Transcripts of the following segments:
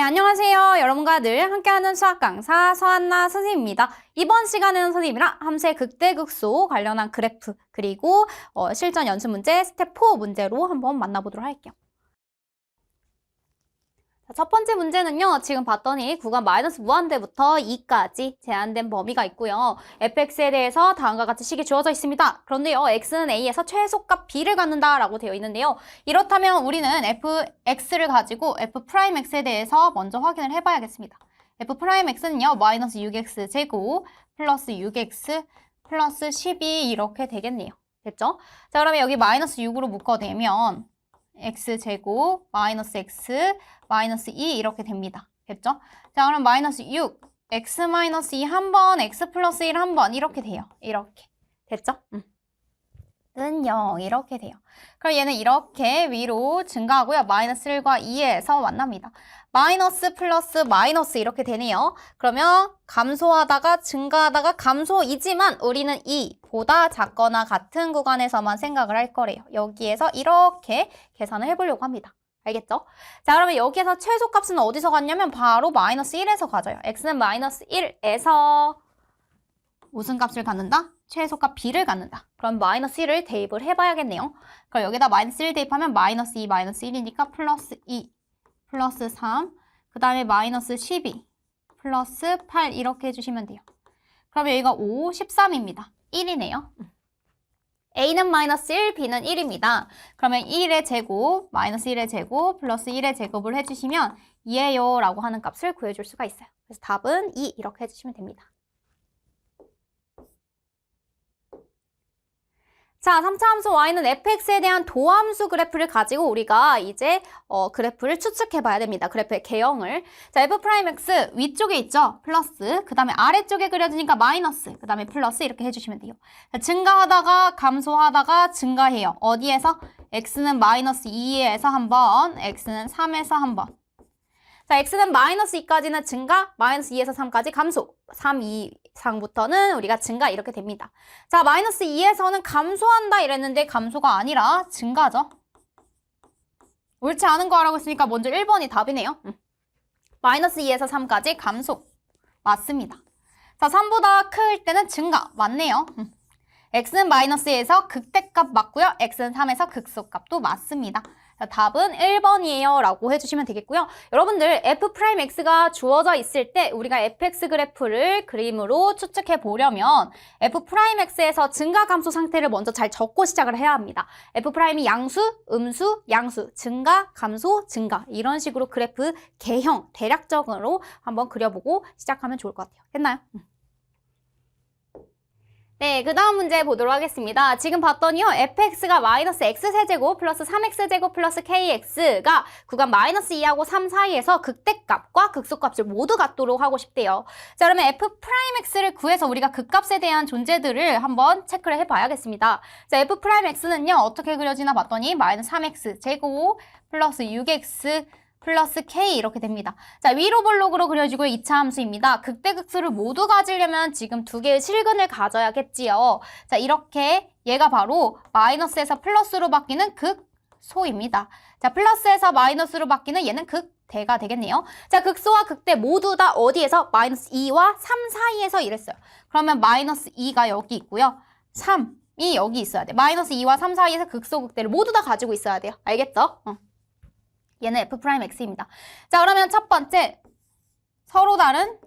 안녕하세요. 여러분과 늘 함께하는 수학 강사 서한나 선생님입니다. 이번 시간에는 선생님이랑 함수의 극대극소 관련한 그래프 그리고 실전 연습 문제 스텝 4 문제로 한번 만나보도록 할게요. 첫 번째 문제는요. 지금 봤더니 구간 마이너스 무한대부터 2까지 제한된 범위가 있고요. fx에 대해서 다음과 같이 식이 주어져 있습니다. 그런데요. x는 a에서 최소값 b를 갖는다라고 되어 있는데요. 이렇다면 우리는 fx를 가지고 f'x에 대해서 먼저 확인을 해봐야겠습니다. f'x는요. 마이너스 6x 제곱 플러스 6x 플러스 12 이렇게 되겠네요. 됐죠? 자, 그러면 여기 마이너스 6으로 묶어내면 x제곱 마이너스 x 마이너스 2 이렇게 됩니다. 됐죠? 자, 그럼 마이너스 6 x 마이너스 2 한 번 x 플러스 1 한 번 이렇게 돼요. 이렇게. 됐죠? 는 0 이렇게 돼요. 그럼 얘는 이렇게 위로 증가하고요. 마이너스 1과 2에서 만납니다. 마이너스 플러스 마이너스 이렇게 되네요. 그러면 감소하다가 증가하다가 감소이지만 우리는 2보다 작거나 같은 구간에서만 생각을 할 거래요. 여기에서 이렇게 계산을 해보려고 합니다. 알겠죠? 자, 그러면 여기에서 최소값은 어디서 갔냐면 바로 마이너스 1에서 가져요. x는 마이너스 1에서 무슨 값을 갖는다? 최소값 b를 갖는다. 그럼 마이너스 1을 대입을 해봐야겠네요. 그럼 여기다 마이너스 1 대입하면 마이너스 2 마이너스 1이니까 플러스 2 플러스 3 그 다음에 마이너스 12 플러스 8 이렇게 해주시면 돼요. 그러면 여기가 5, 13입니다. 1이네요. a는 마이너스 1, b는 1입니다. 그러면 1의 제곱, 마이너스 1의 제곱, 플러스 1의 제곱을 해주시면 2예요 라고 하는 값을 구해줄 수가 있어요. 그래서 답은 2 이렇게 해주시면 됩니다. 자, 3차 함수 y는 fx에 대한 도함수 그래프를 가지고 우리가 이제 그래프를 추측해봐야 됩니다. 그래프의 개형을. 자, f'x 위쪽에 있죠? 플러스, 그 다음에 아래쪽에 그려지니까 마이너스, 그 다음에 플러스 이렇게 해주시면 돼요. 자, 증가하다가 감소하다가 증가해요. 어디에서? x는 마이너스 2에서 한 번, x는 3에서 한 번. 자, x는 마이너스 2까지는 증가, 마이너스 2에서 3까지 감소, 3, 2 이상부터는 우리가 증가 이렇게 됩니다. 자, 마이너스 2에서는 감소한다 이랬는데 감소가 아니라 증가죠. 옳지 않은 거 하라고 했으니까 먼저 1번이 답이네요. 마이너스 2에서 3까지 감소. 맞습니다. 자, 3보다 클 때는 증가. 맞네요. x는 마이너스에서 극대값 맞고요. x는 3에서 극소값도 맞습니다. 자, 답은 1번이에요 라고 해주시면 되겠고요. 여러분들 f'x가 주어져 있을 때 우리가 fx 그래프를 그림으로 추측해 보려면 f'x에서 증가 감소 상태를 먼저 잘 적고 시작을 해야 합니다. f'이 양수, 음수, 양수, 증가, 감소, 증가 이런 식으로 그래프 개형 대략적으로 한번 그려보고 시작하면 좋을 것 같아요. 됐나요? 네, 그 다음 문제 보도록 하겠습니다. 지금 봤더니요, fx가 마이너스 x세제곱 플러스 3x제곱 플러스 kx가 구간 마이너스 2하고 3 사이에서 극대값과 극소값을 모두 갖도록 하고 싶대요. 자, 그러면 f'x를 구해서 우리가 그 값에 대한 존재들을 한번 체크를 해봐야겠습니다. 자, f'x는요, 어떻게 그려지나 봤더니 마이너스 3x제곱 플러스 6x 플러스 k 이렇게 됩니다. 자, 위로 볼록으로 그려지고 2차 함수입니다. 극대극소를 모두 가지려면 지금 두 개의 실근을 가져야겠지요. 자, 이렇게 얘가 바로 마이너스에서 플러스로 바뀌는 극소입니다. 자, 플러스에서 마이너스로 바뀌는 얘는 극대가 되겠네요. 자, 극소와 극대 모두 다 어디에서? 마이너스 2와 3 사이에서 이랬어요. 그러면 마이너스 2가 여기 있고요. 3이 여기 있어야 돼. 마이너스 2와 3 사이에서 극소, 극대를 모두 다 가지고 있어야 돼요. 알겠죠? 얘는 f'x입니다. 자, 그러면 첫 번째 서로 다른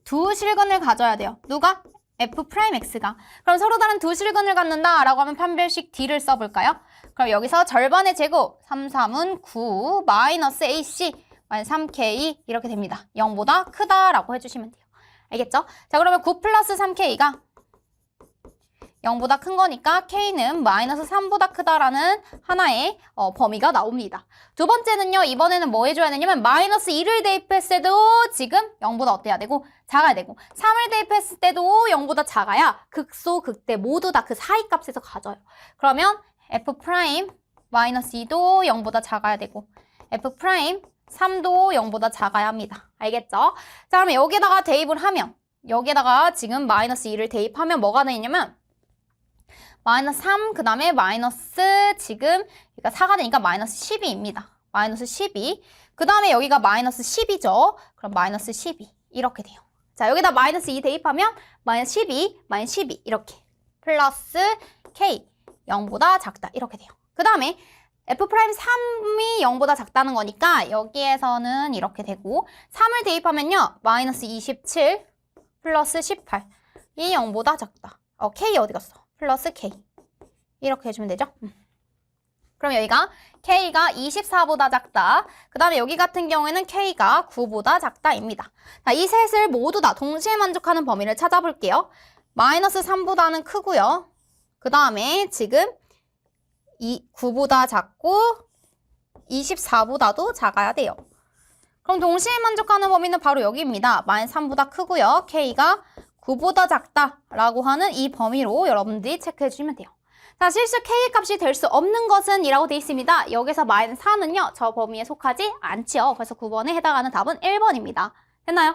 두 실근을 가져야 돼요. 누가? f'x가. 그럼 서로 다른 두 실근을 갖는다 라고 하면 판별식 D를 써볼까요? 그럼 여기서 절반의 제곱 3, 3은 9 마이너스 AC 마이너스 3K 이렇게 됩니다. 0보다 크다라고 해주시면 돼요. 알겠죠? 자, 그러면 9 플러스 3K가 0보다 큰 거니까 K는 마이너스 3보다 크다라는 하나의 범위가 나옵니다. 두 번째는요. 이번에는 뭐 해줘야 되냐면 마이너스 2를 대입했을 때도 지금 0보다 어때야 되고? 작아야 되고 3을 대입했을 때도 0보다 작아야 극소, 극대 모두 다 그 사이 값에서 가져요. 그러면 F' 마이너스 2도 0보다 작아야 되고 F' 3도 0보다 작아야 합니다. 알겠죠? 자, 그러면 여기다가 대입을 하면 여기다가 지금 마이너스 2를 대입하면 뭐가 되냐면 마이너스 3, 그 다음에 마이너스 지금 그러니까 4가 되니까 마이너스 12입니다. 마이너스 12. 그 다음에 여기가 마이너스 10이죠. 그럼 마이너스 12 이렇게 돼요. 자, 여기다 마이너스 2 대입하면 마이너스 12, 마이너스 12 이렇게. 플러스 K 0보다 작다 이렇게 돼요. 그 다음에 F'3이 0보다 작다는 거니까 여기에서는 이렇게 되고 3을 대입하면요. 마이너스 27 플러스 18 이 0보다 작다. K 어디 갔어? 플러스 K 이렇게 해주면 되죠. 그럼 여기가 K가 24보다 작다. 그 다음에 여기 같은 경우에는 K가 9보다 작다입니다. 자, 이 셋을 모두 다 동시에 만족하는 범위를 찾아볼게요. 마이너스 3보다는 크고요. 그 다음에 지금 9보다 작고 24보다도 작아야 돼요. 그럼 동시에 만족하는 범위는 바로 여기입니다. 마이너스 3보다 크고요. K가 9보다 작다라고 하는 이 범위로 여러분들이 체크해 주시면 돼요. 자, 실수 K 값이 될 수 없는 것은 이라고 되어 있습니다. 여기서 마이너스 4는요. 저 범위에 속하지 않지요. 그래서 9번에 해당하는 답은 1번입니다. 됐나요?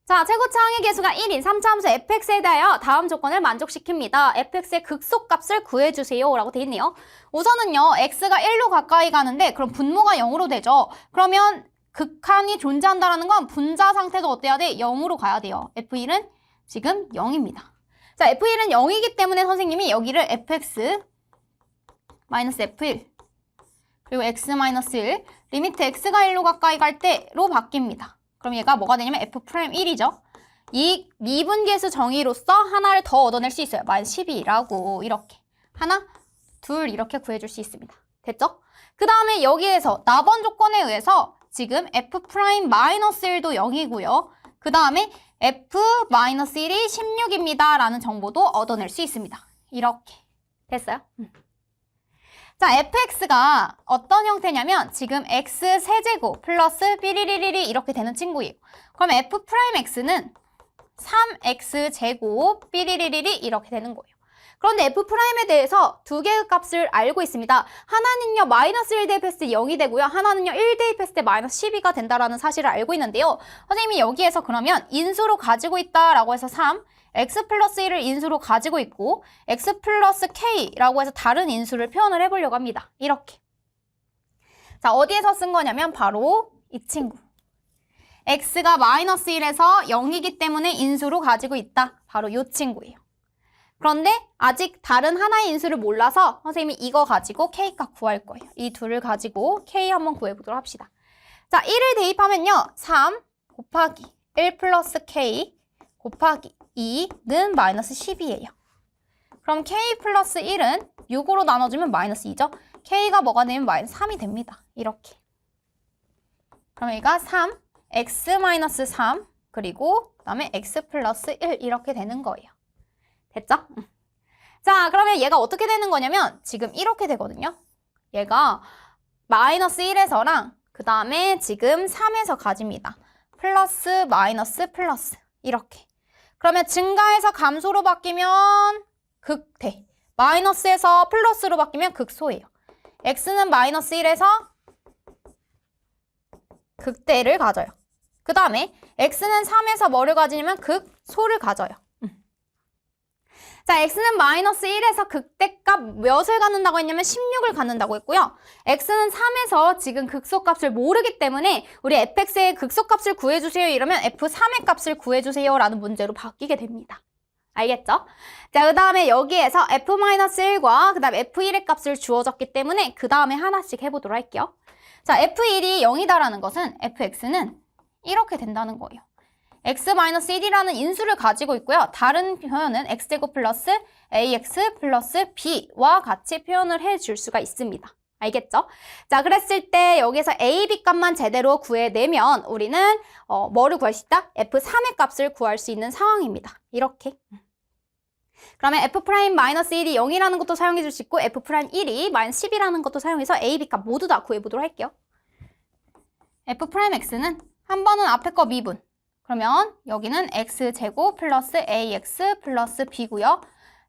자, 최고차 항의 계수가 1인 3차함수 fx에 대하여 다음 조건을 만족시킵니다. fx의 극소값을 구해주세요 라고 되어 있네요. 우선은요. x가 1로 가까이 가는데 그럼 분모가 0으로 되죠. 그러면 극한이 존재한다는 건 분자 상태도 어때야 돼? 0으로 가야 돼요. f1은 지금 0입니다. 자, f1은 0이기 때문에 선생님이 여기를 fx 마이너스 f1 그리고 x 마이너스 1 리미트 x가 1로 가까이 갈 때로 바뀝니다. 그럼 얘가 뭐가 되냐면 f'1이죠. 이 미분계수 정의로서 하나를 더 얻어낼 수 있어요. 마이너스 12라고 이렇게. 하나, 둘 이렇게 구해줄 수 있습니다. 됐죠? 그 다음에 여기에서 나번 조건에 의해서 지금 f'-1도 0이고요. 그 다음에 f-1이 16입니다. 라는 정보도 얻어낼 수 있습니다. 이렇게. 됐어요? 자, fx가 어떤 형태냐면 지금 x 세제곱 플러스 삐리리리리 이렇게 되는 친구예요. 그럼 f'x는 3x 제곱 삐리리리리 이렇게 되는 거예요. 그런데 f'에 대해서 두 개의 값을 알고 있습니다. 하나는요 마이너스 1 대입했을 때 0이 되고요. 하나는요 1 대입했을 때 마이너스 12가 된다라는 사실을 알고 있는데요. 선생님이 여기에서 그러면 인수로 가지고 있다라고 해서 3, x 플러스 1을 인수로 가지고 있고 x 플러스 k라고 해서 다른 인수를 표현을 해보려고 합니다. 이렇게. 자, 어디에서 쓴 거냐면 바로 이 친구. x가 마이너스 1에서 0이기 때문에 인수로 가지고 있다. 바로 이 친구예요. 그런데 아직 다른 하나의 인수를 몰라서 선생님이 이거 가지고 k값 구할 거예요. 이 둘을 가지고 k 한번 구해보도록 합시다. 자, 1을 대입하면요. 3 곱하기 1 플러스 k 곱하기 2는 마이너스 10이에요. 그럼 k 플러스 1은 6으로 나눠주면 마이너스 2죠. k가 뭐가 되면 마이너스 3이 됩니다. 이렇게. 그럼 여기가 3, x 마이너스 3, 그리고 그 다음에 x 플러스 1 이렇게 되는 거예요. 됐죠? 자, 그러면 얘가 어떻게 되는 거냐면 지금 이렇게 되거든요. 얘가 마이너스 1에서랑 그 다음에 지금 3에서 가집니다. 플러스 마이너스 플러스 이렇게. 그러면 증가해서 감소로 바뀌면 극대, 마이너스에서 플러스로 바뀌면 극소예요. x는 마이너스 1에서 극대를 가져요. 그 다음에 x는 3에서 뭐를 가지냐면 극소를 가져요. 자, x는 마이너스 1에서 극대값 몇을 갖는다고 했냐면 16을 갖는다고 했고요. x는 3에서 지금 극소값을 모르기 때문에 우리 fx의 극소값을 구해주세요 이러면 f3의 값을 구해주세요 라는 문제로 바뀌게 됩니다. 알겠죠? 자, 그 다음에 여기에서 f-1과 그 다음에 f1의 값을 주어졌기 때문에 그 다음에 하나씩 해보도록 할게요. 자, f1이 0이다라는 것은 fx는 이렇게 된다는 거예요. x-1이라는 인수를 가지고 있고요. 다른 표현은 x제곱 플러스 ax 플러스 b와 같이 표현을 해줄 수가 있습니다. 알겠죠? 자, 그랬을 때 여기서 a, b 값만 제대로 구해내면 우리는 뭐를 구할 수 있다? f3의 값을 구할 수 있는 상황입니다. 이렇게. 그러면 f'-1이 0이라는 것도 사용해 줄 수 있고 f'1이 마이너스 10이라는 것도 사용해서 a, b 값 모두 다 구해보도록 할게요. f'x는 한 번은 앞에 거 미분. 그러면 여기는 x제곱 플러스 ax 플러스 b고요.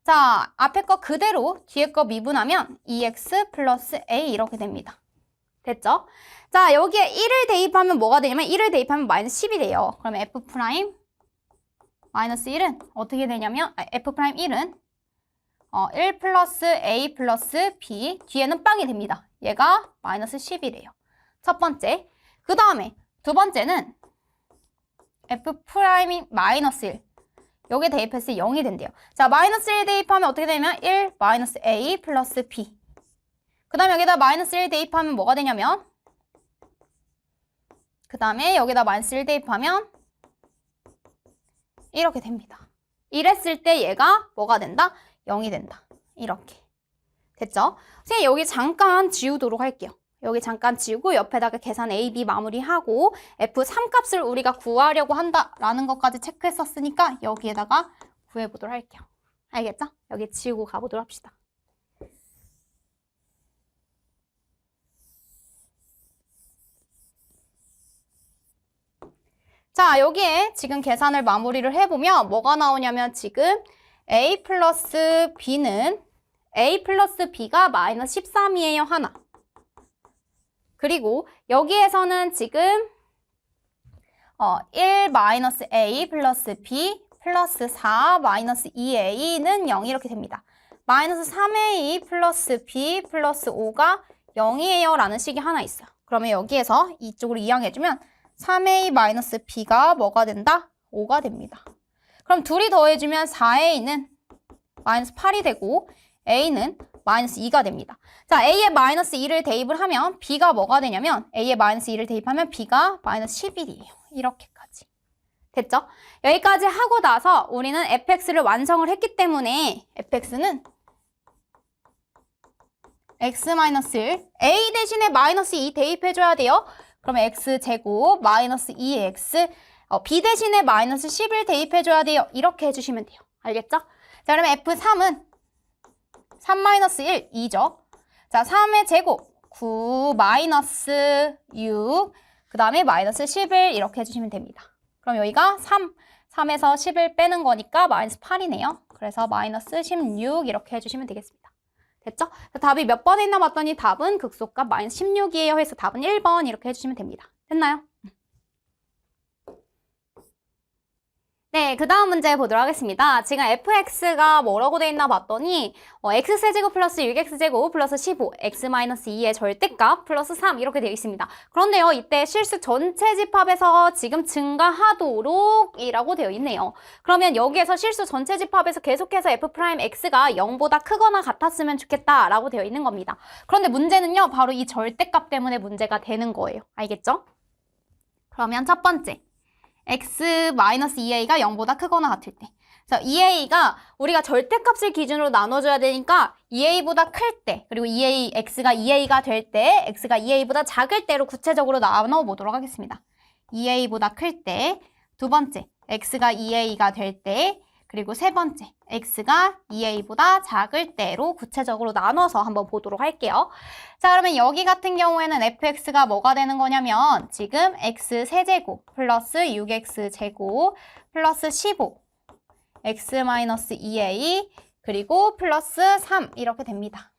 자, 앞에 거 그대로 뒤에 거 미분하면 2x 플러스 a 이렇게 됩니다. 됐죠? 자, 여기에 1을 대입하면 뭐가 되냐면 1을 대입하면 마이너스 10이 돼요. 그러면 f' 마이너스 1은 어떻게 되냐면 f'1은 1 플러스 A 플러스 B 뒤에는 빵이 됩니다. 얘가 마이너스 10이래요. 첫 번째. 그 다음에 두 번째는 F 프라임이 마이너스 1. 여기에 대입했을 때 0이 된대요. 자, 마이너스 1 대입하면 어떻게 되냐면 1 마이너스 A 플러스 B. 그 다음에 여기다 마이너스 1 대입하면 뭐가 되냐면 그 다음에 여기다 마이너스 1 대입하면 이렇게 됩니다. 이랬을 때 얘가 뭐가 된다? 0이 된다. 이렇게. 됐죠? 선생님 여기 잠깐 지우도록 할게요. 여기 잠깐 지우고 옆에다가 계산 A, B 마무리하고 F3 값을 우리가 구하려고 한다라는 것까지 체크했었으니까 여기에다가 구해보도록 할게요. 알겠죠? 여기 지우고 가보도록 합시다. 자, 여기에 지금 계산을 마무리를 해보면 뭐가 나오냐면 지금 A 플러스 B는 A 플러스 B가 마이너스 13이에요, 하나. 그리고 여기에서는 지금 1 마이너스 A 플러스 B 플러스 4 마이너스 2A는 0 이렇게 됩니다. 마이너스 3A 플러스 B 플러스 5가 0이에요 라는 식이 하나 있어요. 그러면 여기에서 이쪽으로 이항해주면 3A 마이너스 B가 뭐가 된다? 5가 됩니다. 그럼 둘이 더해주면 4A는 마이너스 8이 되고 A는 마이너스 2가 됩니다. 자, A에 마이너스 2를 대입을 하면 B가 뭐가 되냐면 A에 마이너스 2를 대입하면 B가 마이너스 11이에요. 이렇게까지. 됐죠? 여기까지 하고 나서 우리는 fx를 완성을 했기 때문에 fx는 x-1 A 대신에 마이너스 2 대입해줘야 돼요. 그러면 x제곱 마이너스 2x B 대신에 마이너스 10을 대입해줘야 돼요. 이렇게 해주시면 돼요. 알겠죠? 자, 그러면 f3은 3-1, 2죠. 자, 3의 제곱, 9 마이너스 6, 그 다음에 마이너스 11 이렇게 해주시면 됩니다. 그럼 여기가 3에서 10을 빼는 거니까 마이너스 8이네요. 그래서 마이너스 16 이렇게 해주시면 되겠습니다. 됐죠? 자, 답이 몇 번에 있나 봤더니 답은 극소값 마이너스 16이에요 해서 답은 1번 이렇게 해주시면 됩니다. 됐나요? 네, 그 다음 문제 보도록 하겠습니다. 지금 fx가 뭐라고 돼 있나 봤더니 x세제곱 플러스 6x제곱 플러스 15, x-2의 절대값 플러스 3 이렇게 되어 있습니다. 그런데요, 이때 실수 전체 집합에서 지금 증가하도록 이라고 되어 있네요. 그러면 여기에서 실수 전체 집합에서 계속해서 f'x가 0보다 크거나 같았으면 좋겠다라고 되어 있는 겁니다. 그런데 문제는요, 바로 이 절대값 때문에 문제가 되는 거예요. 알겠죠? 그러면 첫 번째. x-2a가 0보다 크거나 같을 때. 자, 2a가 우리가 절대값을 기준으로 나눠줘야 되니까 2a보다 클 때, 그리고 x가 2a가 될 때, x가 2a보다 작을 때로 구체적으로 나눠보도록 하겠습니다. 2a보다 클 때, 두 번째, x가 2a가 될 때, 그리고 세 번째, x가 2a보다 작을 때로 구체적으로 나눠서 한번 보도록 할게요. 자, 그러면 여기 같은 경우에는 fx가 뭐가 되는 거냐면 지금 x세제곱 플러스 6x제곱 플러스 15 x-2a 그리고 플러스 3 이렇게 됩니다.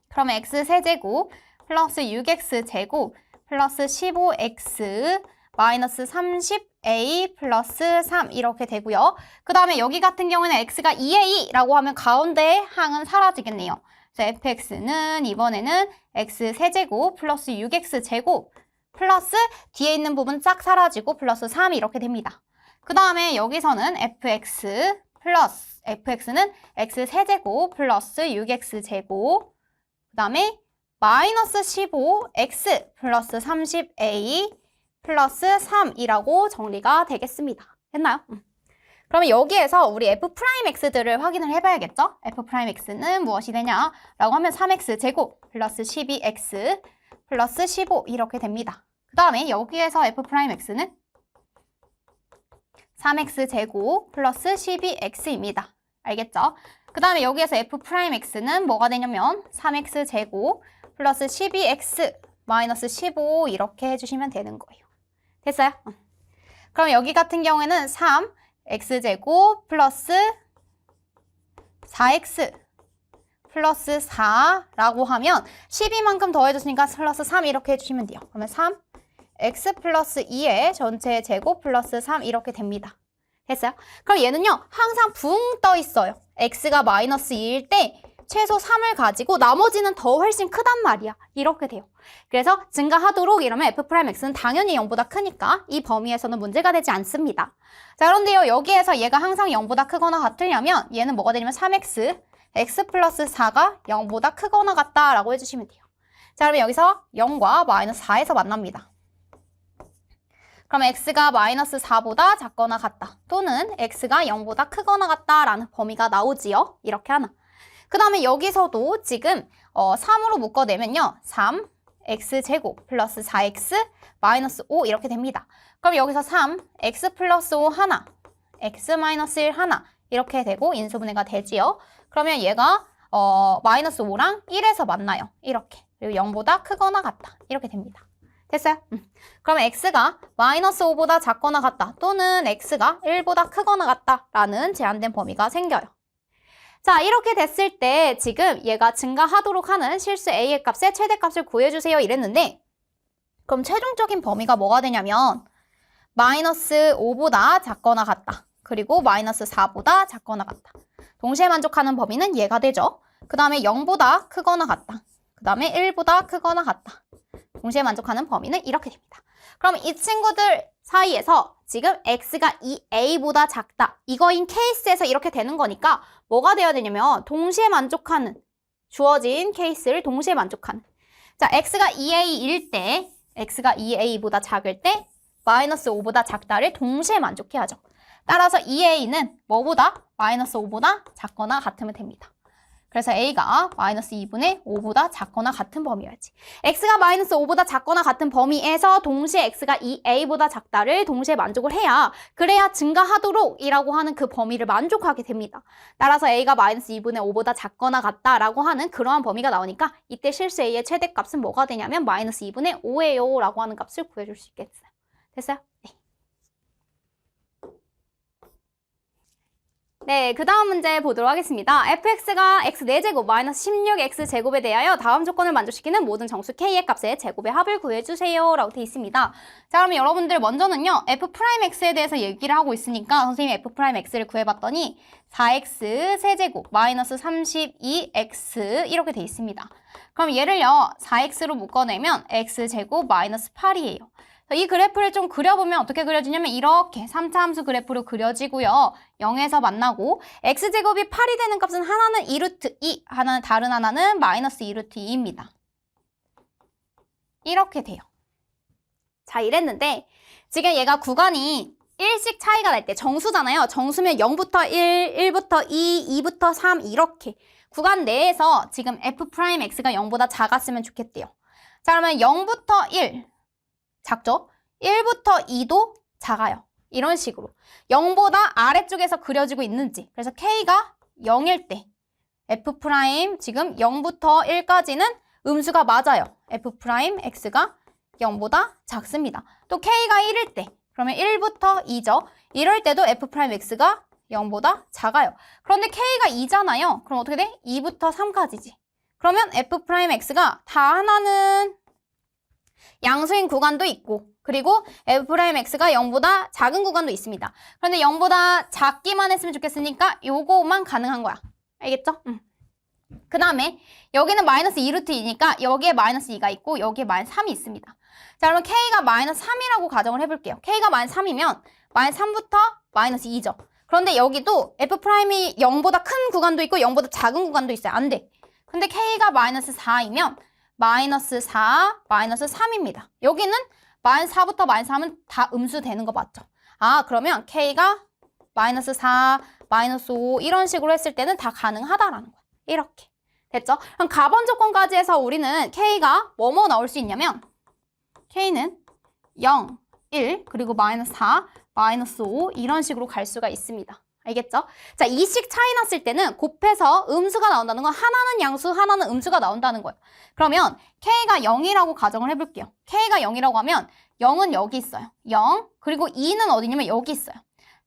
그러면 x세제곱 플러스 6x제곱 플러스 15x 마이너스 30a 플러스 3 이렇게 되고요. 그 다음에 여기 같은 경우에는 x가 2a라고 하면 가운데 항은 사라지겠네요. 그래서 fx는 이번에는 x세제곱 플러스 6x제곱 플러스 뒤에 있는 부분 싹 사라지고 플러스 3 이렇게 됩니다. 그 다음에 여기서는 fx는 x세제곱 플러스 6x제곱 그 다음에 마이너스 15x 플러스 30a 플러스 3이라고 정리가 되겠습니다. 됐나요? 그러면 여기에서 우리 f'x들을 확인을 해봐야겠죠? f'x는 무엇이 되냐라고 하면 3x제곱 플러스 12x 플러스 15 이렇게 됩니다. 그 다음에 여기에서 f'x는 3x제곱 플러스 12x입니다. 알겠죠? 그 다음에 여기에서 f'x는 뭐가 되냐면 3x제곱 플러스 12x 마이너스 15 이렇게 해주시면 되는 거예요. 됐어요? 그럼 여기 같은 경우에는 3x제곱 플러스 4x 플러스 4라고 하면 12만큼 더해줬으니까 플러스 3 이렇게 해주시면 돼요. 그러면 3x 플러스 2의 전체 제곱 플러스 3 이렇게 됩니다. 됐어요? 그럼 얘는요, 항상 붕 떠 있어요. x가 마이너스 2일 때 최소 3을 가지고 나머지는 더 훨씬 크단 말이야. 이렇게 돼요. 그래서 증가하도록 이러면 f'x는 당연히 0보다 크니까 이 범위에서는 문제가 되지 않습니다. 자, 그런데요, 여기에서 얘가 항상 0보다 크거나 같으려면 얘는 뭐가 되냐면 3x, x 플러스 4가 0보다 크거나 같다라고 해주시면 돼요. 자, 그러면 여기서 0과 마이너스 4에서 만납니다. 그럼 x가 마이너스 4보다 작거나 같다. 또는 x가 0보다 크거나 같다라는 범위가 나오지요. 이렇게 하나. 그 다음에 여기서도 지금 3으로 묶어내면요. 3, x제곱 플러스 4x 마이너스 5 이렇게 됩니다. 그럼 여기서 3, x 플러스 5 하나, x 마이너스 1 하나 이렇게 되고 인수분해가 되지요. 그러면 얘가 마이너스 5랑 1에서 만나요. 이렇게. 그리고 0보다 크거나 같다. 이렇게 됩니다. 됐어요? 그러면 x가 마이너스 5보다 작거나 같다. 또는 x가 1보다 크거나 같다라는 제한된 범위가 생겨요. 자, 이렇게 됐을 때 지금 얘가 증가하도록 하는 실수 a의 값의 최대값을 구해주세요 이랬는데 그럼 최종적인 범위가 뭐가 되냐면 마이너스 5보다 작거나 같다. 그리고 마이너스 4보다 작거나 같다. 동시에 만족하는 범위는 얘가 되죠. 그 다음에 0보다 크거나 같다. 그 다음에 1보다 크거나 같다. 동시에 만족하는 범위는 이렇게 됩니다. 그럼 이 친구들 사이에서 지금 x가 2a보다 작다. 이거인 케이스에서 이렇게 되는 거니까 뭐가 되어야 되냐면 동시에 만족하는 주어진 케이스를 동시에 만족하는 자, x가 2a일 때 x가 2a보다 작을 때 마이너스 5보다 작다를 동시에 만족해야죠. 따라서 2a는 뭐보다? 마이너스 5보다 작거나 같으면 됩니다. 그래서 a가 마이너스 2분의 5보다 작거나 같은 범위여야지. x가 마이너스 5보다 작거나 같은 범위에서 동시에 x가 2a보다 작다를 동시에 만족을 해야 그래야 증가하도록 이라고 하는 그 범위를 만족하게 됩니다. 따라서 a가 마이너스 2분의 5보다 작거나 같다라고 하는 그러한 범위가 나오니까 이때 실수 a의 최대값은 뭐가 되냐면 마이너스 2분의 5예요 라고 하는 값을 구해줄 수 있겠어요. 됐어요? 네. 네, 그 다음 문제 보도록 하겠습니다. fx가 x 4제곱 마이너스 16x제곱에 대하여 다음 조건을 만족시키는 모든 정수 k의 값의 제곱의 합을 구해주세요 라고 되어 있습니다. 자, 그러면 여러분들 먼저는요. f'x에 대해서 얘기를 하고 있으니까 선생님이 f'x를 구해봤더니 4x 세제곱 마이너스 32x 이렇게 되어 있습니다. 그럼 얘를요. 4x로 묶어내면 x제곱 마이너스 8이에요. 이 그래프를 좀 그려보면 어떻게 그려지냐면 이렇게 3차 함수 그래프로 그려지고요. 0에서 만나고 x제곱이 8이 되는 값은 하나는 2루트 2, 다른 하나는 마이너스 2루트 2입니다. 이렇게 돼요. 자, 이랬는데 지금 얘가 구간이 1씩 차이가 날 때 정수잖아요. 정수면 0부터 1, 1부터 2, 2부터 3 이렇게 구간 내에서 지금 f'x가 0보다 작았으면 좋겠대요. 자, 그러면 0부터 1 작죠? 1부터 2도 작아요. 이런 식으로. 0보다 아래쪽에서 그려지고 있는지. 그래서 K가 0일 때 F' 지금 0부터 1까지는 음수가 맞아요. F'X가 0보다 작습니다. 또 K가 1일 때 그러면 1부터 2죠. 이럴 때도 F'X가 0보다 작아요. 그런데 K가 2잖아요. 그럼 어떻게 돼? 2부터 3까지지. 그러면 F'X가 다 하나는 양수인 구간도 있고 그리고 f'x가 0보다 작은 구간도 있습니다. 그런데 0보다 작기만 했으면 좋겠으니까 요거만 가능한 거야. 알겠죠? 그 다음에 여기는 마이너스 2루트 2니까 여기에 마이너스 2가 있고 여기에 마이너스 3이 있습니다. 자, 그러면 k가 마이너스 3이라고 가정을 해볼게요. k가 마이너스 3이면 마이너스 3부터 마이너스 2죠. 그런데 여기도 f'이 0보다 큰 구간도 있고 0보다 작은 구간도 있어요. 안 돼. 근데 k가 마이너스 4이면 마이너스 4, 마이너스 3입니다. 여기는 마이너스 4부터 마이너스 3은 다 음수 되는 거 맞죠? 아, 그러면 K가 마이너스 4, 마이너스 5 이런 식으로 했을 때는 다 가능하다라는 거야. 이렇게. 됐죠? 그럼 가번 조건까지 해서 우리는 K가 뭐뭐 나올 수 있냐면 K는 0, 1, 그리고 마이너스 4, 마이너스 5 이런 식으로 갈 수가 있습니다. 알겠죠? 자, 2씩 차이 났을 때는 곱해서 음수가 나온다는 건 하나는 양수, 하나는 음수가 나온다는 거예요. 그러면 K가 0이라고 가정을 해볼게요. K가 0이라고 하면 0은 여기 있어요. 0, 그리고 2는 어디냐면 여기 있어요.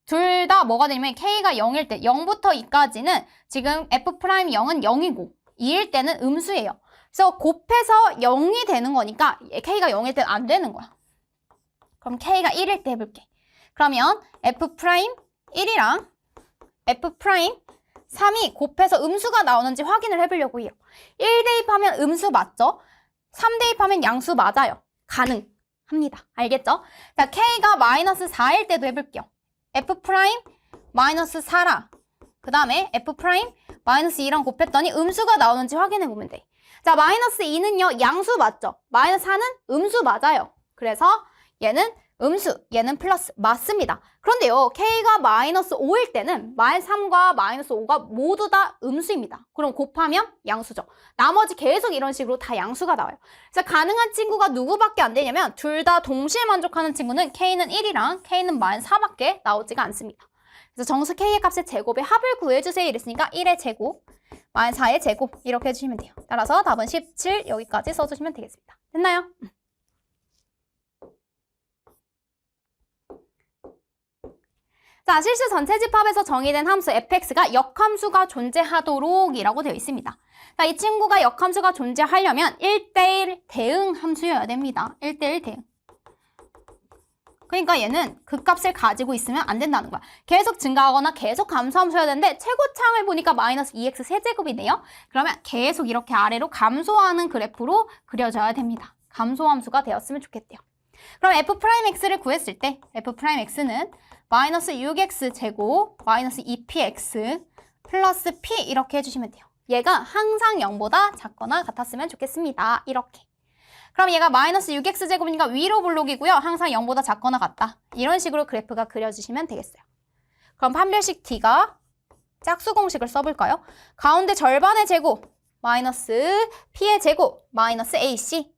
둘 다 뭐가 되냐면 K가 0일 때 0부터 2까지는 지금 F'이 0은 0이고 2일 때는 음수예요. 그래서 곱해서 0이 되는 거니까 K가 0일 때는 안 되는 거야. 그럼 K가 1일 때 해볼게. 그러면 F' 1이랑 F'3이 곱해서 음수가 나오는지 확인을 해보려고 해요. 1 대입하면 음수 맞죠? 3 대입하면 양수 맞아요. 가능합니다. 알겠죠? 자, K가 마이너스 4일 때도 해볼게요. F' 마이너스 4랑 그 다음에 F' 마이너스 2랑 곱했더니 음수가 나오는지 확인해보면 돼. 자, 마이너스 2는요, 양수 맞죠? 마이너스 4는 음수 맞아요. 그래서 얘는 음수, 얘는 플러스 맞습니다. 그런데요, K가 마이너스 5일 때는 마이너스 3과 마이너스 5가 모두 다 음수입니다. 그럼 곱하면 양수죠. 나머지 계속 이런 식으로 다 양수가 나와요. 그래서 가능한 친구가 누구밖에 안 되냐면 둘 다 동시에 만족하는 친구는 K는 1이랑 K는 마이너스 4밖에 나오지가 않습니다. 그래서 정수 K의 값의 제곱의 합을 구해주세요 이랬으니까 1의 제곱, 마이너스 4의 제곱 이렇게 해주시면 돼요. 따라서 답은 17 여기까지 써주시면 되겠습니다. 됐나요? 자, 실수 전체 집합에서 정의된 함수 fx가 역함수가 존재하도록 이라고 되어 있습니다. 자, 이 친구가 역함수가 존재하려면 1대1 대응 함수여야 됩니다. 1대1 대응. 그러니까 얘는 그 값을 가지고 있으면 안 된다는 거야. 계속 증가하거나 계속 감소함수여야 되는데 최고창을 보니까 마이너스 2x 세제곱이네요. 그러면 계속 이렇게 아래로 감소하는 그래프로 그려져야 됩니다. 감소함수가 되었으면 좋겠대요. 그럼 f'x를 구했을 때 f'x는 마이너스 6x 제곱 마이너스 2px 플러스 p 이렇게 해주시면 돼요. 얘가 항상 0보다 작거나 같았으면 좋겠습니다. 이렇게. 그럼 얘가 마이너스 6x 제곱이니까 위로 블록이고요. 항상 0보다 작거나 같다. 이런 식으로 그래프가 그려지시면 되겠어요. 그럼 판별식 t가 짝수 공식을 써볼까요? 가운데 절반의 제곱 마이너스 p의 제곱 마이너스 ac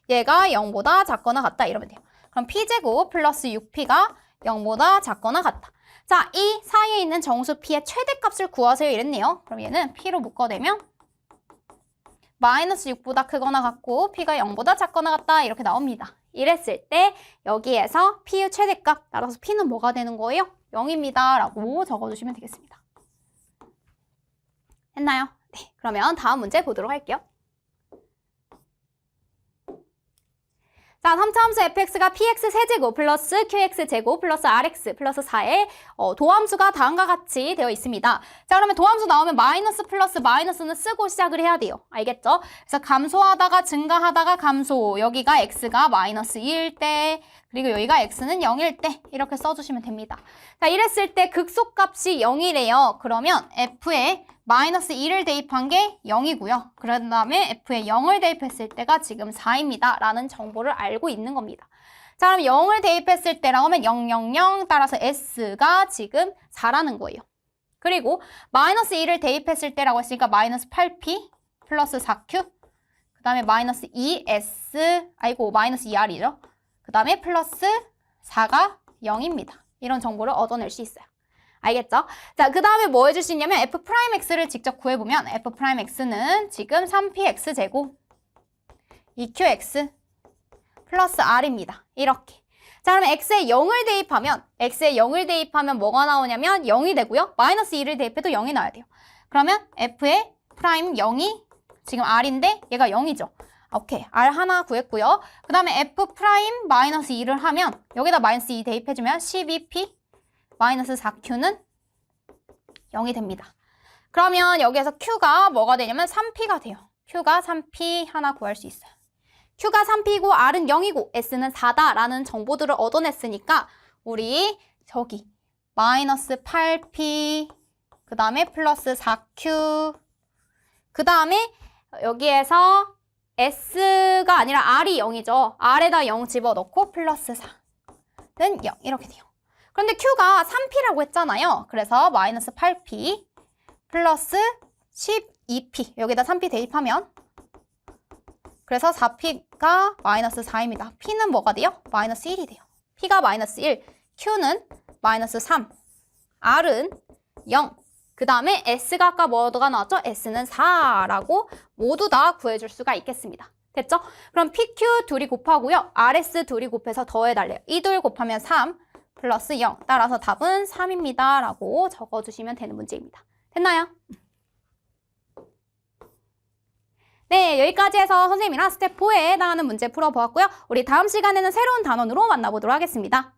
얘가 0보다 작거나 같다 이러면 돼요. 그럼 p제곱 플러스 6p가 0보다 작거나 같다. 자, 이 사이에 있는 정수 p의 최대값을 구하세요 이랬네요. 그럼 얘는 p로 묶어내면 마이너스 6보다 크거나 같고 p가 0보다 작거나 같다 이렇게 나옵니다. 이랬을 때 여기에서 p의 최대값 따라서 p는 뭐가 되는 거예요? 0입니다 라고 적어주시면 되겠습니다. 했나요? 네, 그러면 다음 문제 보도록 할게요. 자, 3차 함수 fx가 px 세제곱 플러스 qx 제곱 플러스 rx 플러스 4의 도함수가 다음과 같이 되어 있습니다. 자, 그러면 도함수 나오면 마이너스 플러스 마이너스는 쓰고 시작을 해야 돼요. 알겠죠? 그래서 감소하다가 증가하다가 감소. 여기가 x가 마이너스 2일 때 그리고 여기가 x는 0일 때 이렇게 써주시면 됩니다. 자, 이랬을 때 극소값이 0이래요. 그러면 f에 마이너스 2를 대입한 게 0이고요. 그런 다음에 f에 0을 대입했을 때가 지금 4입니다. 라는 정보를 알고 있는 겁니다. 자, 그럼 0을 대입했을 때라고 하면 0, 0, 0 따라서 s가 지금 4라는 거예요. 그리고 마이너스 2를 대입했을 때라고 했으니까 마이너스 8p 플러스 4q 그 다음에 마이너스 2s 마이너스 2r이죠. 그 다음에 플러스 4가 0입니다. 이런 정보를 얻어낼 수 있어요. 알겠죠? 자, 그 다음에 뭐 해줄 수 있냐면 f'x를 직접 구해보면 f'x는 지금 3px 제곱 2qx 플러스 r입니다. 이렇게. 자, 그러면 x에 0을 대입하면 뭐가 나오냐면 0이 되고요. 마이너스 2를 대입해도 0이 나와야 돼요. 그러면 f의 프라임 0이 지금 r인데 얘가 0이죠. 오케이, r 하나 구했고요. 그 다음에 f 프라임 마이너스 2를 하면 여기다 마이너스 2 대입해주면 12p 마이너스 4q는 0이 됩니다. 그러면 여기에서 q가 뭐가 되냐면 3p가 돼요. q가 3p 하나 구할 수 있어요. q가 3p이고 r은 0이고 s는 4다라는 정보들을 얻어냈으니까 우리 저기 마이너스 8p 그 다음에 플러스 4q 그 다음에 여기에서 s가 아니라 r이 0이죠. r에다 0 집어넣고 플러스 4는 0 이렇게 돼요. 그런데 q가 3p라고 했잖아요. 그래서 마이너스 8p 플러스 12p 여기다 3p 대입하면 그래서 4p가 마이너스 4입니다. p는 뭐가 돼요? 마이너스 1이 돼요. p가 마이너스 1, q는 마이너스 3, r은 0. 그 다음에 s가 아까 뭐가 나왔죠? s는 4라고 모두 다 구해줄 수가 있겠습니다. 됐죠? 그럼 pq 둘이 곱하고요. rs 둘이 곱해서 더해달래요. 이 둘 곱하면 3 플러스 0. 따라서 답은 3입니다. 라고 적어주시면 되는 문제입니다. 됐나요? 네, 여기까지 해서 선생님이랑 스텝 4에 해당하는 문제 풀어보았고요. 우리 다음 시간에는 새로운 단원으로 만나보도록 하겠습니다.